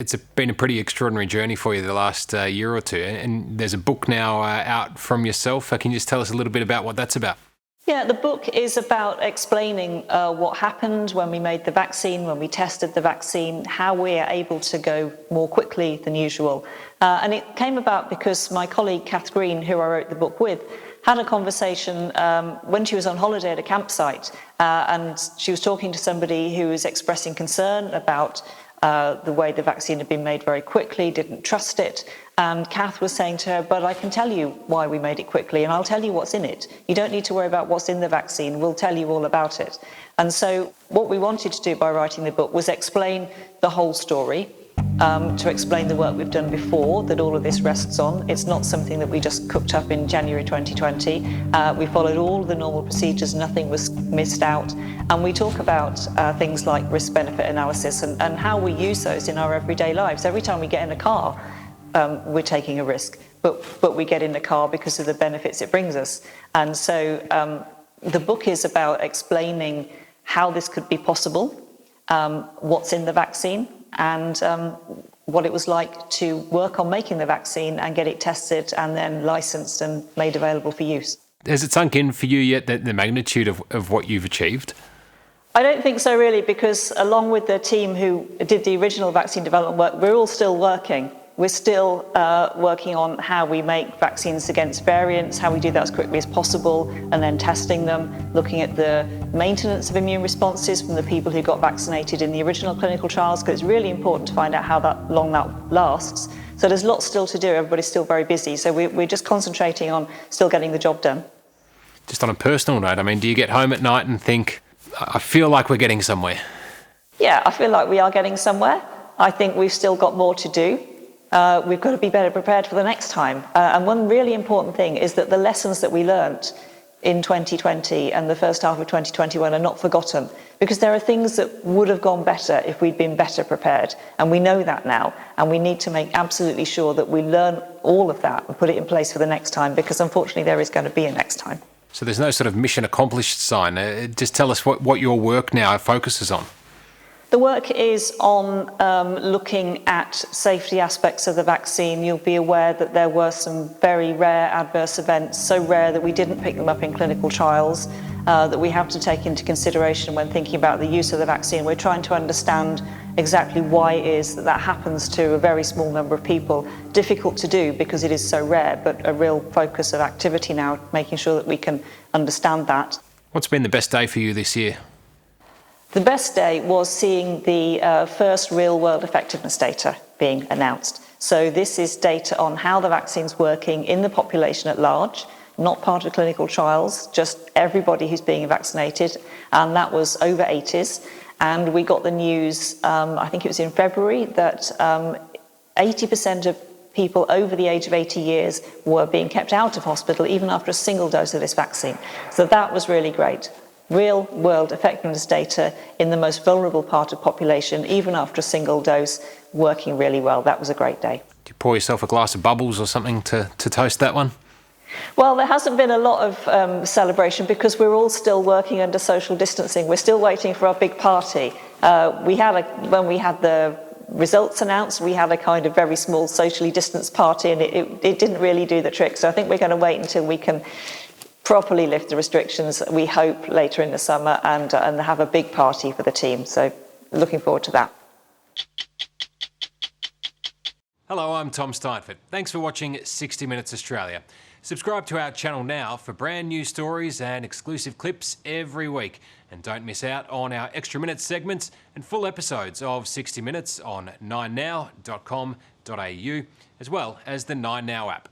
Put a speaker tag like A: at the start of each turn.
A: It's been a pretty extraordinary journey for you the last year or two, and there's a book now out from yourself. Can you just tell us a little bit about what that's about?
B: Yeah, the book is about explaining what happened when we made the vaccine, when we tested the vaccine, how we are able to go more quickly than usual. And it came about because my colleague Kath Green, who I wrote the book with, had a conversation when she was on holiday at a campsite, and she was talking to somebody who was expressing concern about the way the vaccine had been made very quickly, didn't trust it. And Kath was saying to her, but I can tell you why we made it quickly, and I'll tell you what's in it. You don't need to worry about what's in the vaccine. We'll tell you all about it. And so what we wanted to do by writing the book was explain the whole story, to explain the work we've done before that all of this rests on. It's not something that we just cooked up in January 2020. We followed all the normal procedures, nothing was missed out. And we talk about things like risk-benefit analysis and how we use those in our everyday lives. Every time we get in a car, we're taking a risk, but we get in the car because of the benefits it brings us. And so the book is about explaining how this could be possible, what's in the vaccine, and what it was like to work on making the vaccine and get it tested and then licensed and made available for use.
A: Has it sunk in for you yet, the magnitude of what you've achieved?
B: I don't think so really, because along with the team who did the original vaccine development work, we're all still working. We're still working on how we make vaccines against variants, how we do that as quickly as possible, and then testing them, looking at the maintenance of immune responses from the people who got vaccinated in the original clinical trials, because it's really important to find out how long that lasts. So there's lots still to do. Everybody's still very busy. So we're just concentrating on still getting the job done.
A: Just on a personal note, do you get home at night and think, I feel like we're getting somewhere?
B: Yeah, I feel like we are getting somewhere. I think we've still got more to do. We've got to be better prepared for the next time. And one really important thing is that the lessons that we learnt in 2020 and the first half of 2021 are not forgotten, because there are things that would have gone better if we'd been better prepared. And we know that now. And we need to make absolutely sure that we learn all of that and put it in place for the next time, because unfortunately there is going to be a next time.
A: So there's no sort of mission accomplished sign. Just tell us what your work now focuses on.
B: The work is on looking at safety aspects of the vaccine. You'll be aware that there were some very rare adverse events, so rare that we didn't pick them up in clinical trials, that we have to take into consideration when thinking about the use of the vaccine. We're trying to understand exactly why it is that happens to a very small number of people. Difficult to do because it is so rare, but a real focus of activity now, making sure that we can understand that.
A: What's been the best day for you this year?
B: The best day was seeing the first real-world effectiveness data being announced. So this is data on how the vaccine's working in the population at large, not part of clinical trials, just everybody who's being vaccinated, and that was over 80s. And we got the news, I think it was in February, that 80% of people over the age of 80 years were being kept out of hospital even after a single dose of this vaccine. So that was really great. Real world effectiveness data in the most vulnerable part of population, even after a single dose, working really well. That was a great day.
A: Do you pour yourself a glass of bubbles or something to toast that one?
B: Well, there hasn't been a lot of celebration because we're all still working under social distancing. We're still waiting for our big party. When we had the results announced, we had a kind of very small socially distanced party, and it didn't really do the trick. So I think we're going to wait until we can properly lift the restrictions, we hope, later in the summer, and have a big party for the team. So looking forward to that.
A: Hello, I'm Tom Steinfort. Thanks for watching 60 Minutes Australia. Subscribe to our channel now for brand new stories and exclusive clips every week. And don't miss out on our extra minutes segments and full episodes of 60 Minutes on 9now.com.au, as well as the 9Now app.